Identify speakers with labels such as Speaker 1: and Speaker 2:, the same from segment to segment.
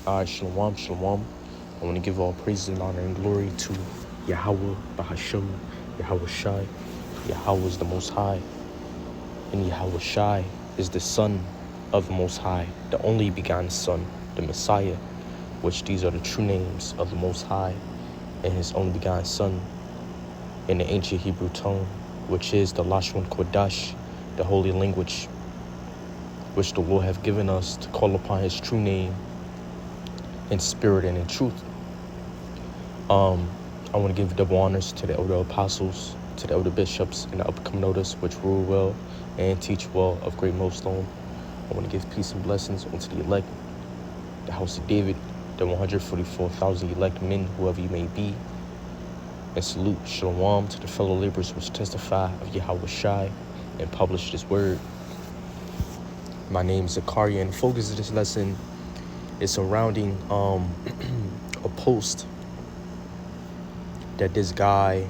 Speaker 1: Shalom, shalom. I want to give all praise and honor and glory to Yahweh, Bahashem, Yahweh Shai. Yahweh is the Most High, and Yahweh Shai is the Son of the Most High, the only begotten Son, the Messiah, which these are the true names of the Most High and His only begotten Son in the ancient Hebrew tongue, which is the Lashon Kodash, the holy language, which the Lord have given us to call upon His true name in spirit and in truth. I want to give double honors to the elder apostles, to the elder bishops, and the upcoming elders, which rule well and teach well of great millstone. I want to give peace and blessings unto the elect, the house of David, the 144,000 elect men, whoever you may be. And salute shalom to the fellow laborers which testify of Yahweh Shai and publish this word. My name is Zakaria, and the focus of this lesson is surrounding a post that this guy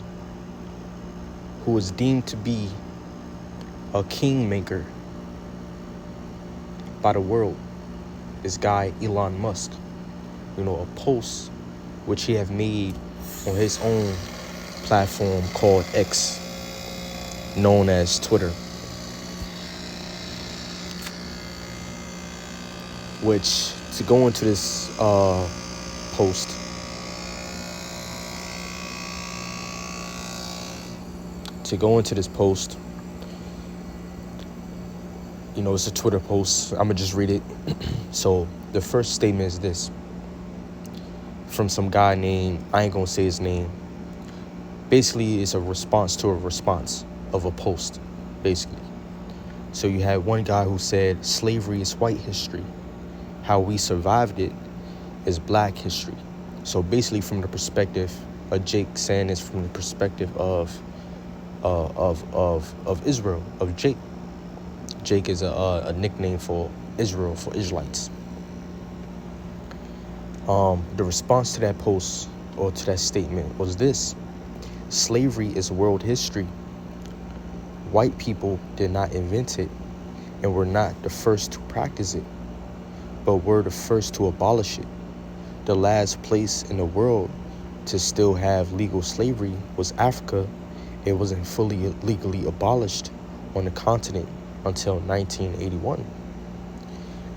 Speaker 1: who is deemed to be a kingmaker by the world, this guy Elon Musk, a post which he have made on his own platform called X, known as Twitter, which, to go into this post, it's a Twitter post. I'm gonna just read it. So the first statement is this, from some guy named, I ain't gonna say his name. Basically, it's a response to a response of a post, basically. So you had one guy who said, slavery is white history. How we survived it is black history. So basically, from the perspective of Jake saying this, from the perspective of Israel, of Jake. Jake is a nickname for Israel, for Israelites. The response to that post, or to that statement, was this: slavery is world history. White people did not invent it, and were not the first to practice it, but were the first to abolish it. The last place in the world to still have legal slavery was Africa. It wasn't fully legally abolished on the continent until 1981.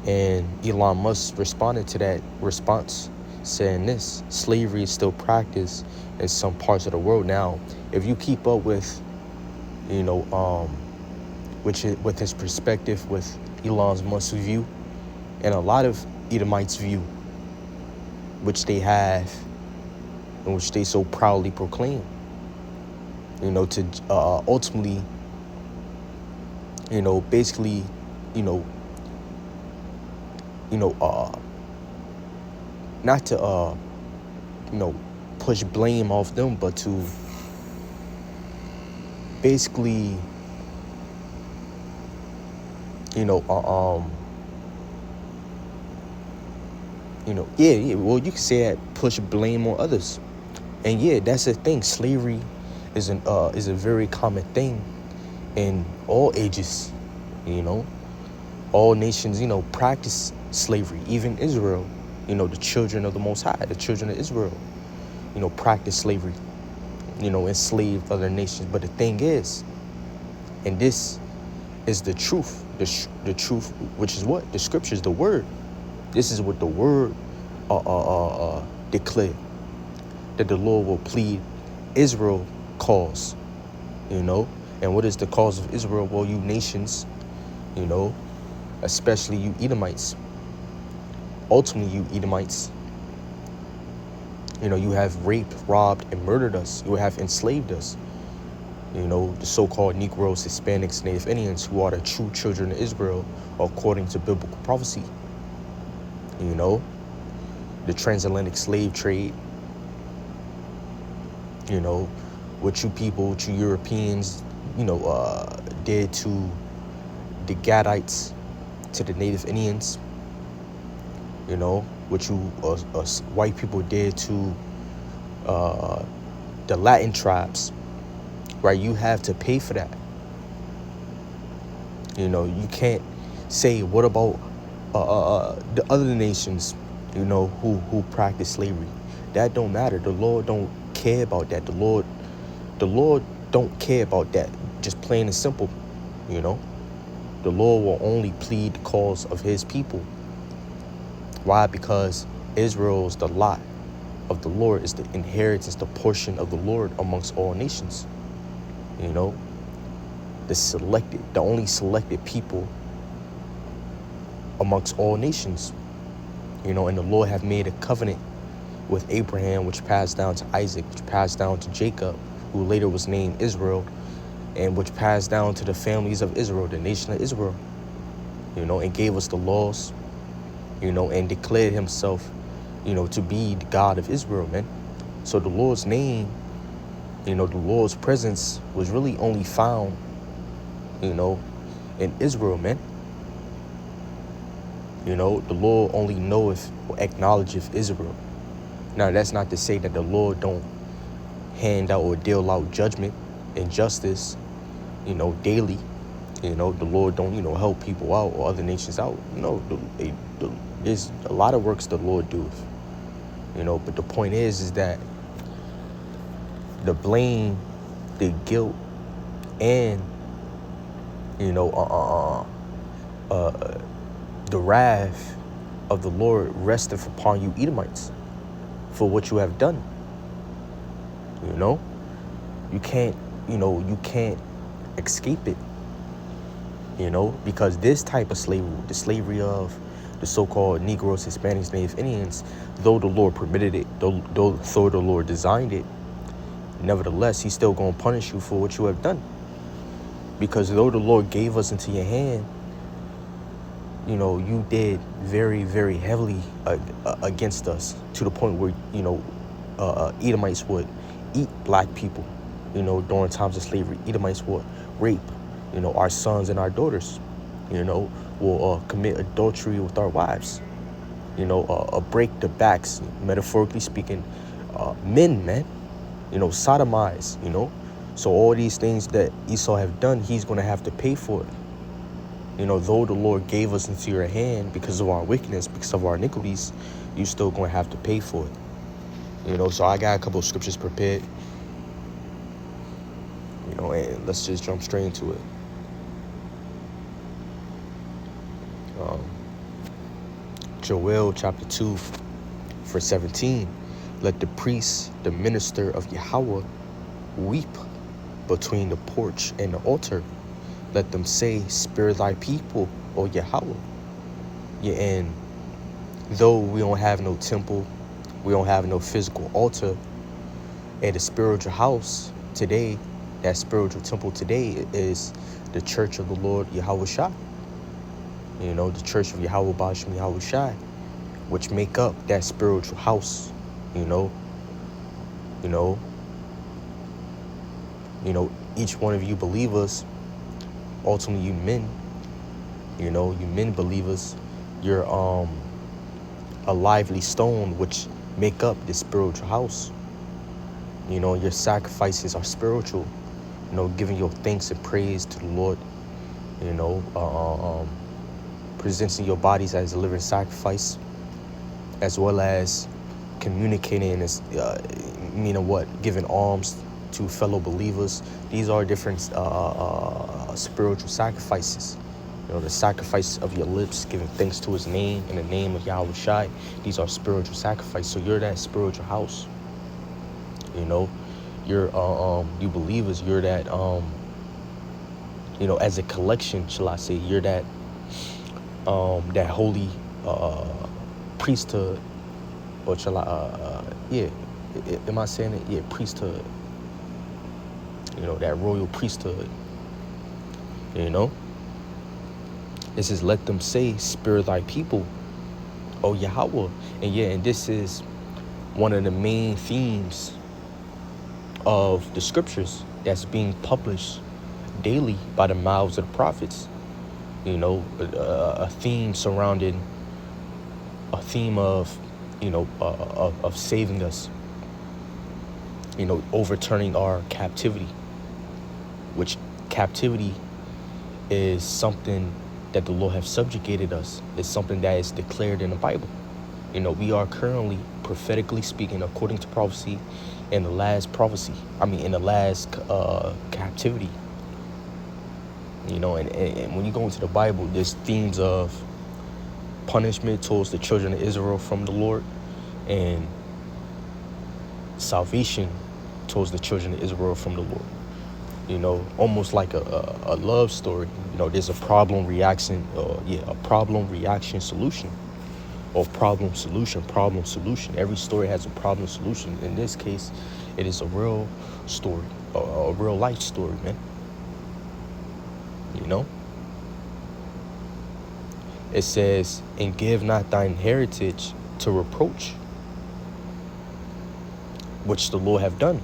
Speaker 1: And Elon Musk responded to that response saying this: slavery is still practiced in some parts of the world. Now, if you keep up with, with his perspective, with Elon Musk's view, and a lot of Edomites' view, which they have, and which they so proudly proclaim, to ultimately, basically, not to, push blame off them, but to basically, well, you can say that, push blame on others. And yeah, that's the thing. Slavery is a very common thing in all ages. All nations, practice slavery. Even Israel, the children of the Most High, the children of Israel, practice slavery, enslaved other nations. But the thing is, and this is the truth, the truth, which is what? The scriptures, the word. This is what the word declared, that the Lord will plead Israel cause, And what is the cause of Israel? Well, you nations, especially you Edomites. Ultimately, you Edomites, you have raped, robbed, and murdered us. You have enslaved us. The so-called Negroes, Hispanics, Native Indians, who are the true children of Israel, according to biblical prophecy. The transatlantic slave trade, what you people, what you Europeans, did to the Gadites, to the Native Indians, what you white people did to the Latin tribes, right? You have to pay for that. You can't say, what about the other nations who practice slavery. That don't matter. The Lord don't care about that. The Lord don't care about that. Just plain and simple, you know. The Lord will only plead the cause of his people. Why? Because Israel's the lot of the Lord, is the inheritance, the portion of the Lord amongst all nations. You know, the only selected people amongst all nations. And the Lord have made a covenant with Abraham, which passed down to Isaac, which passed down to Jacob, who later was named Israel, and which passed down to the families of Israel, the nation of Israel, and gave us the laws, and declared himself, to be the God of Israel, man. So the Lord's name, the Lord's presence was really only found, in Israel, man. The Lord only knoweth or acknowledgeth Israel. Now, that's not to say that the Lord don't hand out or deal out judgment and justice, daily. The Lord don't, help people out or other nations out. No, there's a lot of works the Lord doeth. But the point is that the blame, the guilt, and, the wrath of the Lord resteth upon you Edomites for what you have done. You can't escape it, because this type of slavery, the slavery of the so-called Negroes, Hispanics, Native Indians, though the Lord permitted it, though the Lord designed it, nevertheless, he's still going to punish you for what you have done. Because though the Lord gave us into your hand, you did very, very heavily against us, to the point where, Edomites would eat black people, during times of slavery. Edomites would rape, our sons and our daughters, will commit adultery with our wives, break the backs, metaphorically speaking, men, man, sodomize, So all these things that Esau have done, he's going to have to pay for it. Though the Lord gave us into your hand because of our wickedness, because of our iniquities, you still going to have to pay for it. So I got a couple of scriptures prepared, and let's just jump straight into it. Joel chapter 2, verse 17. Let the priest, the minister of Yahweh, weep between the porch and the altar. Let them say, spare thy people, O Yahweh. Yeah, and though we don't have no temple, we don't have no physical altar, and the spiritual house today, that spiritual temple today is the church of the Lord Yahweh Shai. The church of Yahweh Bashim Yahweh Shai, which make up that spiritual house, each one of you believers, ultimately you men, you men believers, you're a lively stone which make up this spiritual house. Your sacrifices are spiritual, giving your thanks and praise to the Lord, presenting your bodies as a living sacrifice, as well as communicating as giving alms to fellow believers. These are different spiritual sacrifices. The sacrifice of your lips, giving thanks to his name, in the name of Yahweh Shai. These are spiritual sacrifices. So you're that spiritual house. You're you believers, you're that as a collection, shall I say, you're that that holy priesthood, or shall I am I saying it? Yeah, priesthood. That royal priesthood. It says, let them say, spare thy people, O Yahweh. And this is one of the main themes of the scriptures that's being published daily by the mouths of the prophets. A theme surrounding a theme of saving us, overturning our captivity, which captivity is something that the Lord have subjugated us. It's something that is declared in the Bible. We are currently, prophetically speaking, according to prophecy, in the last captivity. And when you go into the Bible, there's themes of punishment towards the children of Israel from the Lord, and salvation towards the children of Israel from the Lord. Almost like a love story. There's a problem reaction, solution, or problem solution. Every story has a problem solution. In this case, it is a real story, a real life story, man. It says, and give not thine heritage to reproach, which the Lord have done,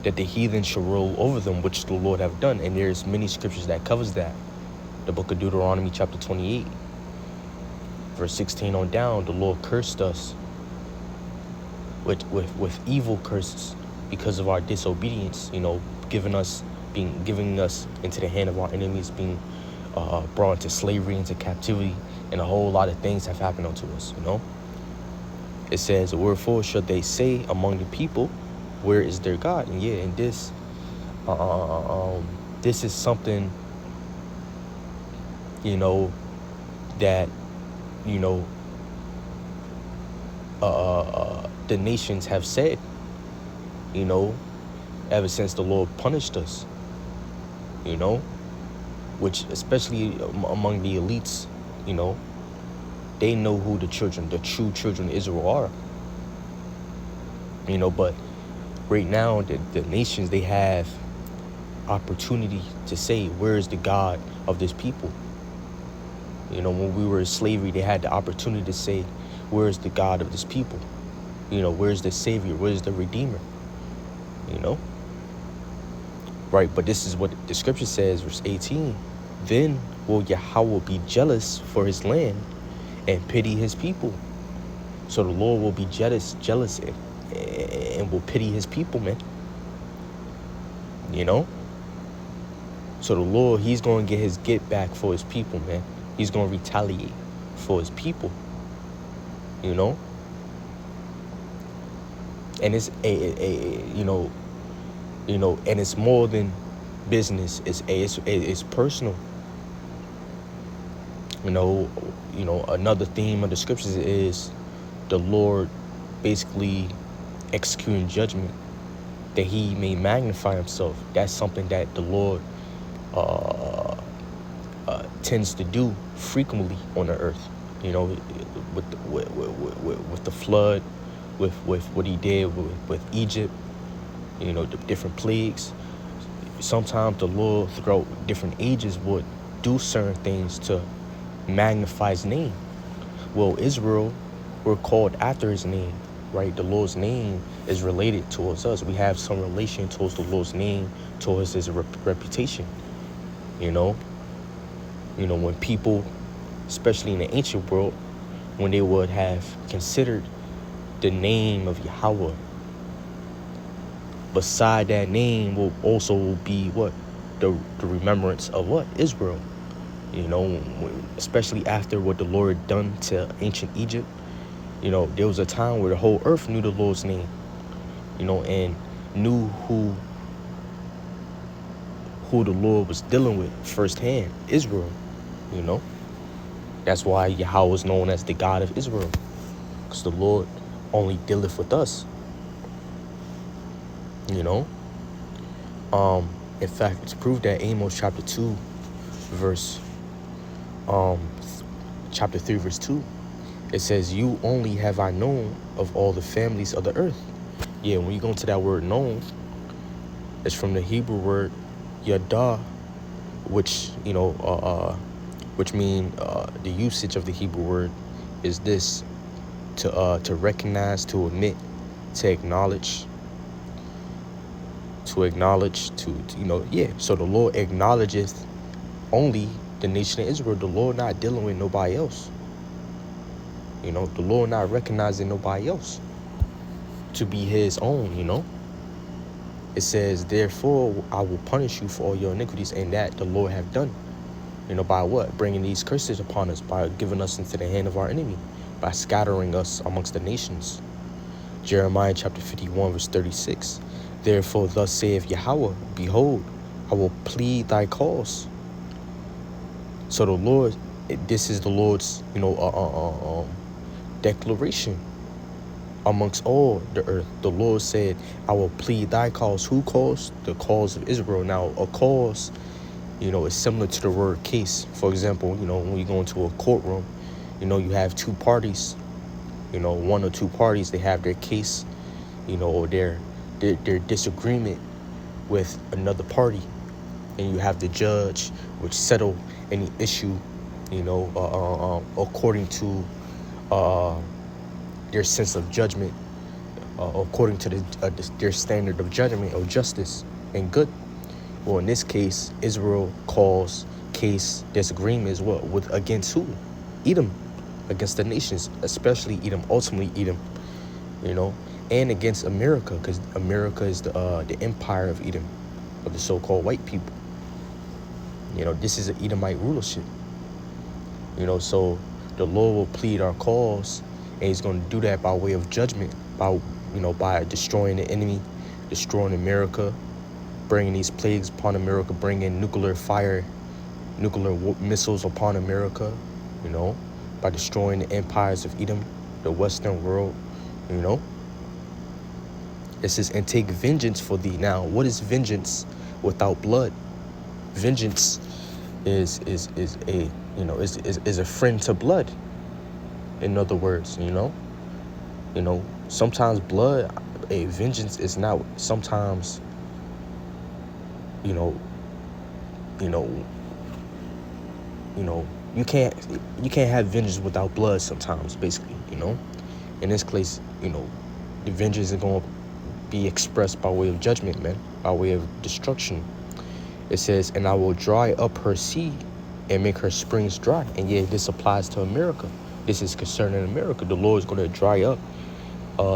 Speaker 1: that the heathen shall rule over them, which the Lord have done. And there's many scriptures that covers that. The book of Deuteronomy chapter 28, verse 16 on down, the Lord cursed us with evil curses because of our disobedience, giving us into the hand of our enemies, being brought into slavery, into captivity, and a whole lot of things have happened unto us. It says, wherefore should they say among the people, where is their God? And this this is something that the nations have said, ever since the Lord punished us, which especially among the elites, they know who the true children of Israel are. But right now, the nations, they have opportunity to say, where is the God of this people? When we were in slavery, they had the opportunity to say, where is the God of this people? Where's the Savior? Where's the Redeemer? Right, but this is what the scripture says, verse 18. Then will Yahweh be jealous for his land and pity his people. So the Lord will be jealous and will pity his people, man. So the Lord, he's going to get his get back for his people, man. He's going to retaliate for his people, and it's and it's more than business. It's personal. Another theme of the scriptures is the Lord basically executing judgment that he may magnify himself. That's something that the Lord tends to do frequently on the earth. With the flood, with what he did with Egypt, the different plagues. Sometimes the Lord throughout different ages would do certain things to magnify his name. Well, Israel were called after his name, right? The Lord's name is related towards us. We have some relation towards the Lord's name, towards his reputation. When people, especially in the ancient world, when they would have considered the name of Yahweh, beside that name will also be what? The remembrance of what? Israel. Especially after what the Lord had done to ancient Egypt. There was a time where the whole earth knew the Lord's name, and knew who the Lord was dealing with firsthand, Israel. That's why Yahweh is known as the God of Israel, because the Lord only dealeth with us. In fact, to prove that, Amos chapter 2 verse chapter 3 verse 2, it says, you only have I known of all the families of the earth. When you go into that word known, it's from the Hebrew word yadah, which mean the usage of the Hebrew word is this: to recognize, to admit, to acknowledge, so the Lord acknowledgeth only the nation of Israel. The Lord not dealing with nobody else. The Lord not recognizing nobody else to be his own. It says, therefore I will punish you for all your iniquities, and that the Lord have done. By what? Bringing these curses upon us, by giving us into the hand of our enemy. by scattering us amongst the nations. Jeremiah chapter 51 verse 36. Therefore thus saith Yahweh, behold, I will plead thy cause. So the Lord, this is the Lord's, declaration amongst all the earth. The Lord said, I will plead thy cause. Who cause? The cause of Israel. Now, a cause, is similar to the word case. For example, when you go into a courtroom, you have two parties, one or two parties, they have their case, or their disagreement with another party. And you have the judge, which settle any issue, according to their sense of judgment, according to their standard of judgment or justice and good. Well, in this case, Israel calls case disagreement as well with against who? Edom, against the nations, especially Edom, ultimately Edom, and against America, because America is the empire of Edom, of the so-called white people. This is an Edomite rulership. So the Lord will plead our cause, and he's going to do that by way of judgment, by destroying the enemy, destroying America, bringing these plagues upon America, bringing nuclear missiles upon America, by destroying the empires of Edom, the Western world, It says, and take vengeance for thee. Now, what is vengeance without blood? Vengeance is a friend to blood. In other words, sometimes blood, vengeance is not. Sometimes, you can't have vengeance without blood. Sometimes, basically, in this case, the vengeance is going to be expressed by way of judgment, man, by way of destruction. It says, and I will dry up her sea and make her springs dry. And yeah, this applies to America. This is concerning America. The Lord is going to dry up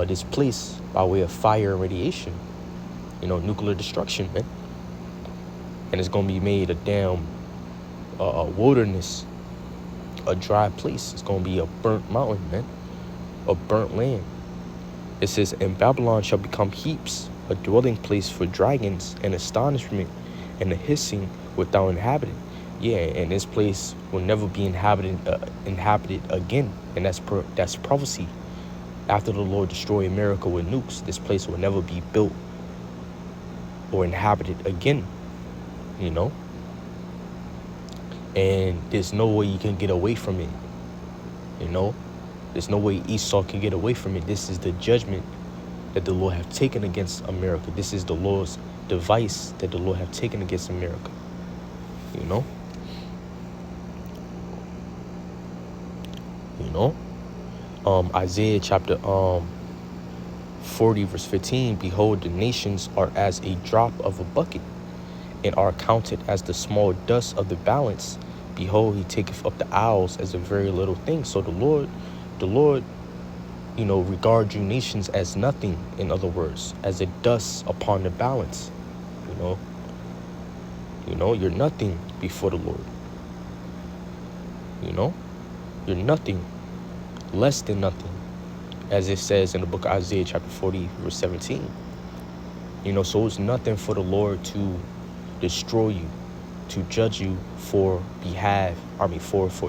Speaker 1: this place by way of fire and radiation, nuclear destruction, man. And it's going to be made a damn wilderness, a dry place. It's going to be a burnt mountain, man, a burnt land. It says, and Babylon shall become heaps, a dwelling place for dragons, and astonishment, and a hissing without inhabitant. Yeah, and this place will never be inhabited again. And that's prophecy. After the Lord destroy America with nukes, this place will never be built or inhabited again. And there's no way you can get away from it. There's no way Esau can get away from it. This is the judgment that the Lord have taken against America. This is the Lord's device that the Lord have taken against America. Isaiah chapter 40 verse 15. Behold, the nations are as a drop of a bucket, and are counted as the small dust of the balance. Behold, he taketh up the isles as a very little thing. So the Lord, regard you nations as nothing. In other words, as a dust upon the balance. You're nothing before the Lord. You're nothing, less than nothing, as it says in the book of Isaiah chapter 40 verse 17. So it's nothing for the Lord to destroy you, to judge you for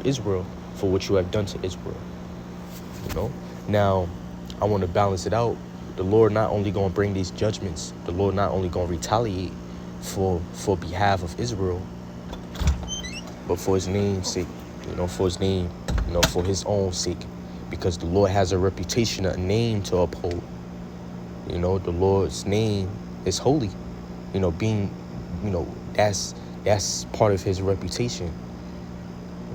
Speaker 1: Israel, for what you have done to Israel. Now, I want to balance it out. The Lord not only going to bring these judgments, the Lord not only going to retaliate for behalf of Israel, but for his name's sake, for his name, for his own sake, because the Lord has a reputation, a name to uphold. The Lord's name is holy, that's part of his reputation.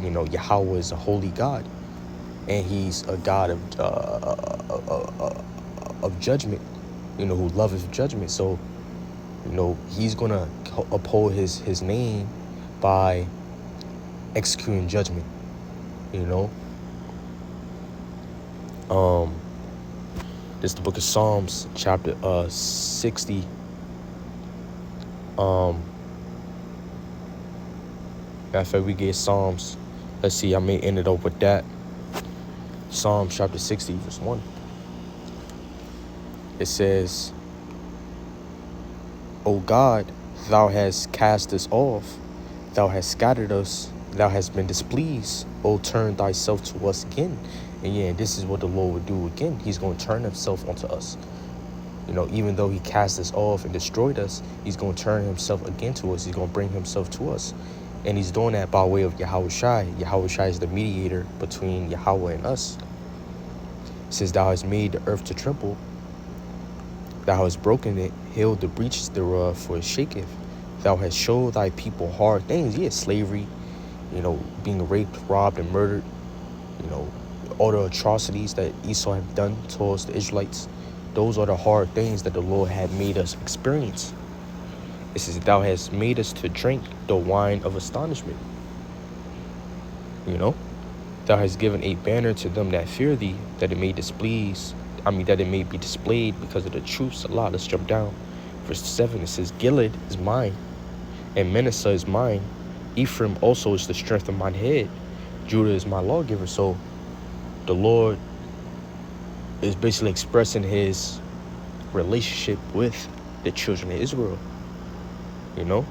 Speaker 1: Yahweh is a holy God, and he's a God of judgment, who loveth judgment. So, he's gonna uphold his name by executing judgment. This is the book of Psalms, chapter 60. Matter of fact, we get Psalms. Let's see, I may end it up with that. Psalm chapter 60, verse 1. It says, O God, thou hast cast us off. Thou hast scattered us. Thou hast been displeased. O turn thyself to us again. And yeah, this is what the Lord would do again. He's going to turn himself onto us. You know, even though he cast us off and destroyed us, he's going to turn himself again to us. He's going to bring himself to us. And he's doing that by way of Yahweh Shai. Yahweh Shai is the mediator between Yahweh and us. It says, thou hast made the earth to tremble. Thou hast broken it, healed the breaches thereof, for it shaketh. Thou hast showed thy people hard things. Yeah, slavery, you know, being raped, robbed, and murdered. You know, all the atrocities that Esau had done towards the Israelites. Those are the hard things that the Lord had made us experience. It says, thou hast made us to drink the wine of astonishment. You know, thou hast given a banner to them that fear thee, that it may that it may be displayed because of the truth. A lot. Let's jump down. Verse 7, it says, Gilead is mine, and Manasseh is mine. Ephraim also is the strength of mine head. Judah is my lawgiver. So the Lord is basically expressing his relationship with the children of Israel, you know,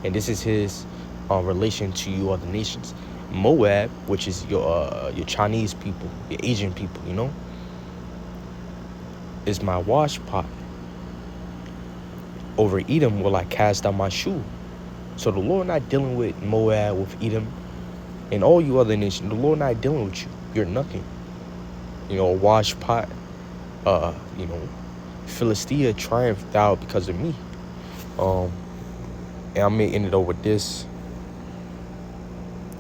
Speaker 1: and this is his relation to you other nations. Moab, which is your Chinese people, your Asian people, you know, is my wash pot. Over Edom will I cast out my shoe. So the Lord not dealing with Moab, with Edom, and all you other nations. The Lord not dealing with you. You're nothing. You know, a wash pot. You know, Philistia triumphed out because of me. And I may end it over with this.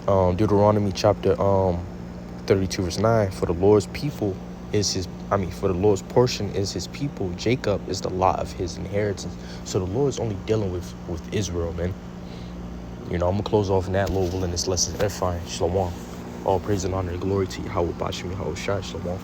Speaker 1: Deuteronomy chapter 32 verse 9. For the Lord's people is his. For the Lord's portion is his people. Jacob is the lot of his inheritance. So the Lord is only dealing with Israel, man. You know, I'm gonna close off in that, Lord willing, this lesson. Edifying. Shalom. All praise and honor and glory to Yahweh Bashim Yahweh Shai. Shalom.